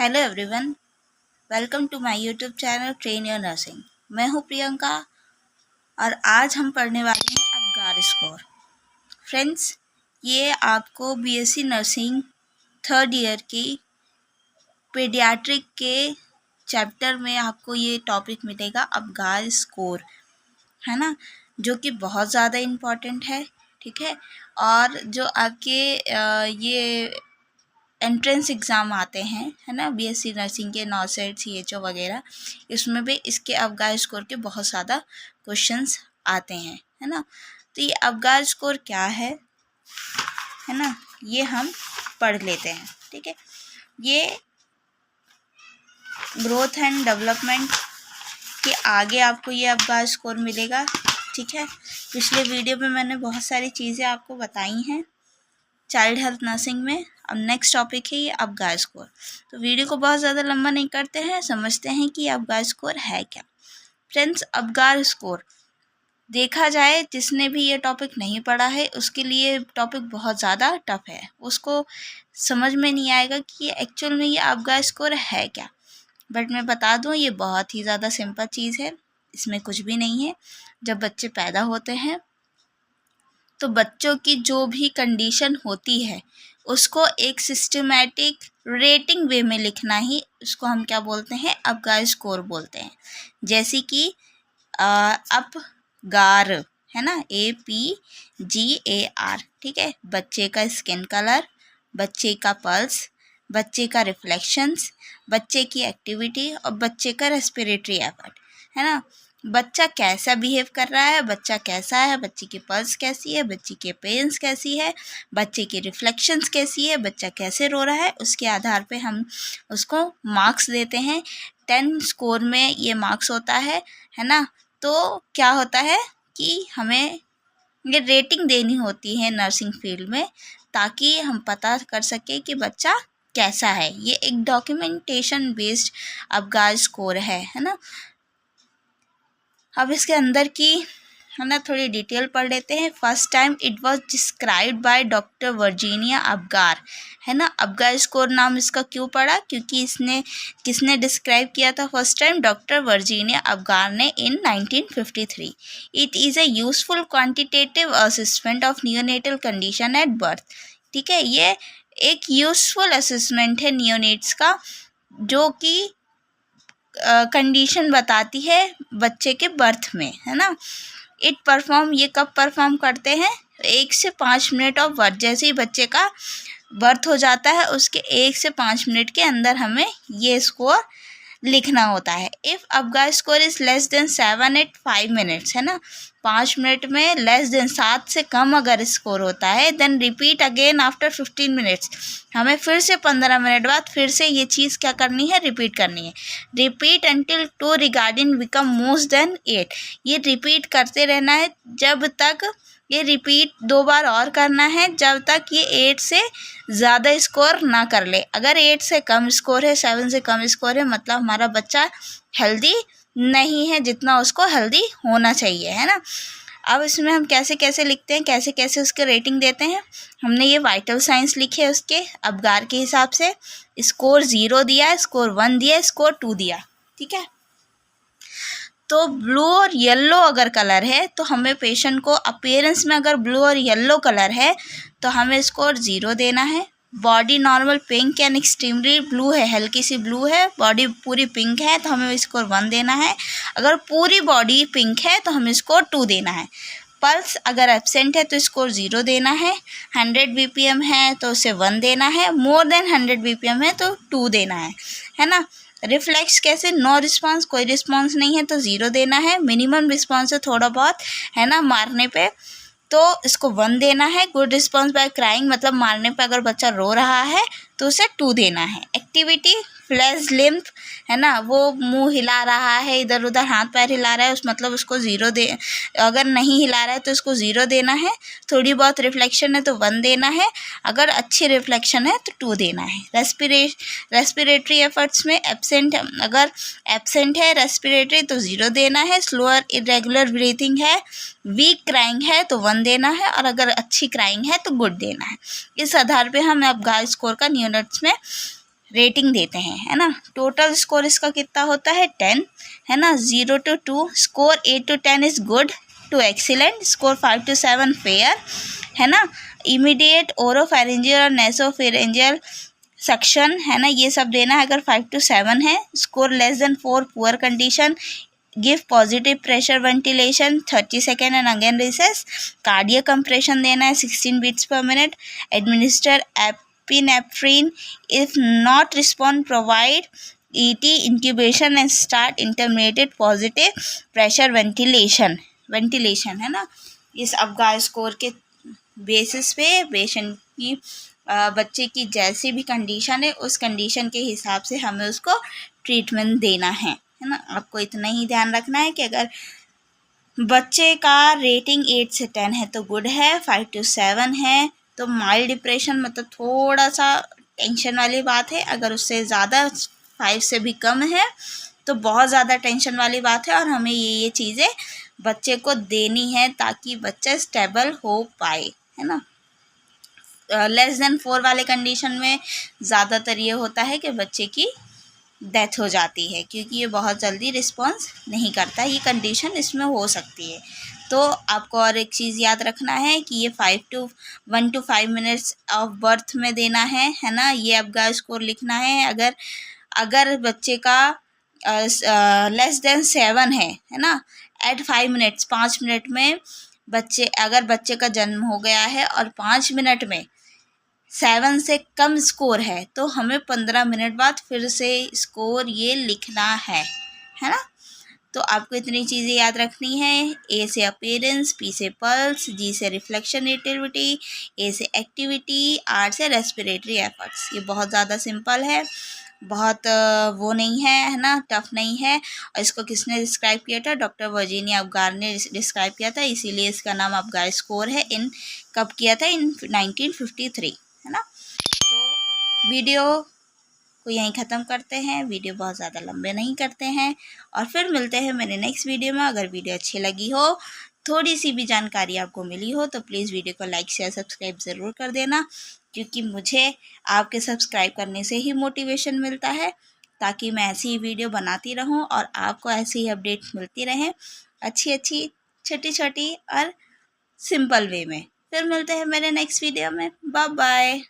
Hello everyone, welcome to my YouTube channel train your nursing. मैं हूं प्रियंका और आज हम पढ़ने वाले हैं अपगार स्कोर। फ्रेंड्स, ये आपको बीएससी नर्सिंग थर्ड ईयर की पीडियाट्रिक के चैप्टर में आपको ये टॉपिक मिलेगा, अपगार स्कोर, है ना, जो कि बहुत ज़्यादा इम्पॉर्टेंट है। ठीक है, और जो आपके ये एंट्रेंस एग्ज़ाम आते हैं, है ना, बीएससी नर्सिंग के नॉसेट सीएचओ वगैरह, इसमें भी इसके अपगार स्कोर के बहुत ज़्यादा क्वेश्चंस आते हैं, है ना। तो ये अपगार स्कोर क्या है ना, ये हम पढ़ लेते हैं। ठीक है, ये ग्रोथ एंड डेवलपमेंट के आगे आपको ये अपगार स्कोर मिलेगा। ठीक है, पिछले वीडियो में मैंने बहुत सारी चीज़ें आपको बताई हैं चाइल्ड हेल्थ नर्सिंग में। अब नेक्स्ट टॉपिक है ये अपगार स्कोर। तो वीडियो को बहुत ज़्यादा लंबा नहीं करते हैं, समझते हैं कि अपगार स्कोर है क्या। फ्रेंड्स, अपगार स्कोर देखा जाए, जिसने भी ये टॉपिक नहीं पढ़ा है उसके लिए टॉपिक बहुत ज़्यादा टफ है, उसको समझ में नहीं आएगा कि ये एक्चुअल में ये अपगार स्कोर है क्या। बट मैं बता दूँ, ये बहुत ही ज़्यादा सिंपल चीज़ है, इसमें कुछ भी नहीं है। जब बच्चे पैदा होते हैं तो बच्चों की जो भी कंडीशन होती है उसको एक सिस्टमैटिक रेटिंग वे में लिखना ही उसको हम क्या बोलते हैं, अपगार स्कोर बोलते हैं। जैसे कि अपगार, है ना, APGAR। ठीक है, बच्चे का स्किन कलर, बच्चे का पल्स, बच्चे का रिफ्लेक्शंस, बच्चे की एक्टिविटी और बच्चे का रेस्पिरेटरी एफर्ट, है ना। बच्चा कैसा बिहेव कर रहा है, बच्चा कैसा है, बच्चे की पल्स कैसी है, बच्चे के पेरेंट्स कैसी है, बच्चे की रिफ्लेक्शंस कैसी है, बच्चा कैसे रो रहा है, उसके आधार पे हम उसको मार्क्स देते हैं। 10 स्कोर में ये मार्क्स होता है ना। तो क्या होता है कि हमें ये रेटिंग देनी होती है नर्सिंग फील्ड में, ताकि हम पता कर सके कि बच्चा कैसा है। ये एक डॉक्यूमेंटेशन बेस्ड अपगार स्कोर है ना। अब इसके अंदर की, है ना, थोड़ी डिटेल पढ़ लेते हैं। First time it was described by doctor Virginia Apgar, है ना। अपगार स्कोर नाम इसका क्यों पड़ा, क्योंकि इसने किसने डिस्क्राइब किया था first time, doctor Virginia Apgar ने इन 1953। It is a useful quantitative assessment of neonatal condition at birth. ठीक है, ये एक यूजफुल असेसमेंट है नियोनेट्स का, जो कि कंडीशन बताती है बच्चे के बर्थ में, है ना। इट परफॉर्म, ये कब परफॉर्म करते हैं, 1 से 5 मिनट ऑफ बर्थ। जैसे ही बच्चे का बर्थ हो जाता है उसके 1 से 5 मिनट के अंदर हमें ये स्कोर लिखना होता है। If Apgar score is less than 7 at 5 minutes, है ना, 5 मिनट में लेस देन 7 से कम अगर स्कोर होता है, then repeat again after 15 minutes. हमें फिर से 15 मिनट बाद फिर से ये चीज़ क्या करनी है, रिपीट करनी है। Repeat until 2 regarding become more than 8। ये रिपीट करते रहना है जब तक, ये रिपीट 2 बार और करना है जब तक ये 8 से ज़्यादा स्कोर ना कर ले। अगर 8 से कम स्कोर है, 7 से कम स्कोर है, मतलब हमारा बच्चा हेल्दी नहीं है जितना उसको हेल्दी होना चाहिए, है ना। अब इसमें हम कैसे कैसे लिखते हैं, कैसे कैसे उसके रेटिंग देते हैं। हमने ये वाइटल साइंस लिखे उसके अपगार के हिसाब से। स्कोर 0 दिया, स्कोर 1 दिया, स्कोर 2 दिया। ठीक है, तो ब्लू और येलो अगर कलर है तो हमें पेशेंट को अपीयरेंस में अगर ब्लू और येलो कलर है तो हमें स्कोर 0 देना है। Body normal pink and extremely blue है, हल्की सी ब्लू है, बॉडी पूरी पिंक है तो हमें स्कोर 1 देना है। अगर पूरी बॉडी पिंक है तो हमें स्कोर 2 देना है। पल्स अगर एब्सेंट है तो स्कोर 0 देना है। 100 BPM है तो उसे 1 देना है। मोर देन 100 BPM है तो 2 देना है ना। रिफ्लेक्स कैसे, नो रिस्पॉन्स, कोई रिस्पॉन्स नहीं है तो 0 देना है। मिनिमम रिस्पॉन्स है थोड़ा बहुत, है ना, मारने पे, तो इसको 1 देना है। गुड रिस्पॉन्स बाय क्राइंग, मतलब मारने पे अगर बच्चा रो रहा है तो उसे 2 देना है। एक्टिविटी फ्लैश लिम्फ, है ना, वो मुंह हिला रहा है, इधर उधर हाथ पैर हिला रहा है, उस मतलब उसको 0 दे। अगर नहीं हिला रहा है तो उसको 0 देना है। थोड़ी बहुत रिफ्लेक्शन है तो 1 देना है। अगर अच्छी रिफ्लेक्शन है तो 2 देना है। रेस्पिरेटरी एफर्ट्स में एब्सेंट, अगर एब्सेंट है रेस्पिरेटरी तो 0 देना है। स्लोअर इरेगुलर ब्रीथिंग है, वीक क्राइंग है तो 1 देना है, और अगर अच्छी क्राइंग है तो गुड देना है। इस आधार पे हम अपगार स्कोर का नियोनेट्स में रेटिंग देते हैं, है ना। टोटल स्कोर इसका कितना होता है 10, है ना। 0 to 2 score, 8 to 10 is good to excellent, score 5 to 7 fair, है ना। इमीडिएट ओरोफेरेंजियल और नेसोफेरेंजियल सक्शन, है ना, ये सब देना है अगर 5 to 7 है। Score less than 4 poor condition, give positive pressure ventilation 30 second and again reassess. Cardiac compression देना है 16 beats per minute. Administer epinephrine, if not respond provide ET incubation and start intermediate positive pressure ventilation, है ना। इस Apgar score के basis पे patient की बच्चे की जैसी भी कंडीशन है उस कंडीशन के हिसाब से हमें उसको ट्रीटमेंट देना है ना। आपको इतना ही ध्यान रखना है कि अगर बच्चे का रेटिंग 8 से 10 है तो गुड है, 5 to 7 है तो माइल्ड डिप्रेशन, मतलब थोड़ा सा टेंशन वाली बात है। अगर उससे ज़्यादा 5 से भी कम है तो बहुत ज़्यादा टेंशन वाली बात है और हमें ये चीज़ें बच्चे को देनी है ताकि बच्चा स्टेबल हो पाए, है ना। लेस देन 4 वाले कंडीशन में ज़्यादातर ये होता है कि बच्चे की डेथ हो जाती है क्योंकि ये बहुत जल्दी रिस्पॉन्स नहीं करता, ये कंडीशन इसमें हो सकती है। तो आपको और एक चीज़ याद रखना है कि ये 1 to 5 मिनट्स ऑफ बर्थ में देना है ना। ये अबगार स्कोर लिखना है। अगर बच्चे का लेस देन 7 है ना, एट 5 मिनट्स, 5 मिनट में अगर बच्चे का जन्म हो गया है और 5 मिनट में 7 से कम स्कोर है तो हमें 15 मिनट बाद फिर से स्कोर ये लिखना है ना। तो आपको इतनी चीज़ें याद रखनी है। ए से अपीयरेंस, पी से पल्स, जी से रिफ्लेक्शन रेटिविटी, ए से एक्टिविटी, आर से रेस्पिरेटरी एफर्ट्स। ये बहुत ज़्यादा सिंपल है, बहुत वो नहीं है ना, टफ नहीं है। और इसको किसने डिस्क्राइब किया था? डॉक्टर वर्जीनिया अबगार ने डिस्क्राइब किया था, इसीलिए इसका नाम अबगार स्कोर है। कब किया था? इन 1953, है ना। तो वीडियो को यहीं ख़त्म करते हैं, वीडियो बहुत ज़्यादा लंबे नहीं करते हैं और फिर मिलते हैं मेरे नेक्स्ट वीडियो में। अगर वीडियो अच्छी लगी हो, थोड़ी सी भी जानकारी आपको मिली हो तो प्लीज़ वीडियो को लाइक शेयर सब्सक्राइब ज़रूर कर देना, क्योंकि मुझे आपके सब्सक्राइब करने से ही मोटिवेशन मिलता है ताकि मैं ऐसी ही वीडियो बनाती रहूं और आपको ऐसी ही अपडेट मिलती रहें, अच्छी छोटी छोटी और सिंपल वे में। फिर मिलते हैं मेरे नेक्स्ट वीडियो में। Bye bye.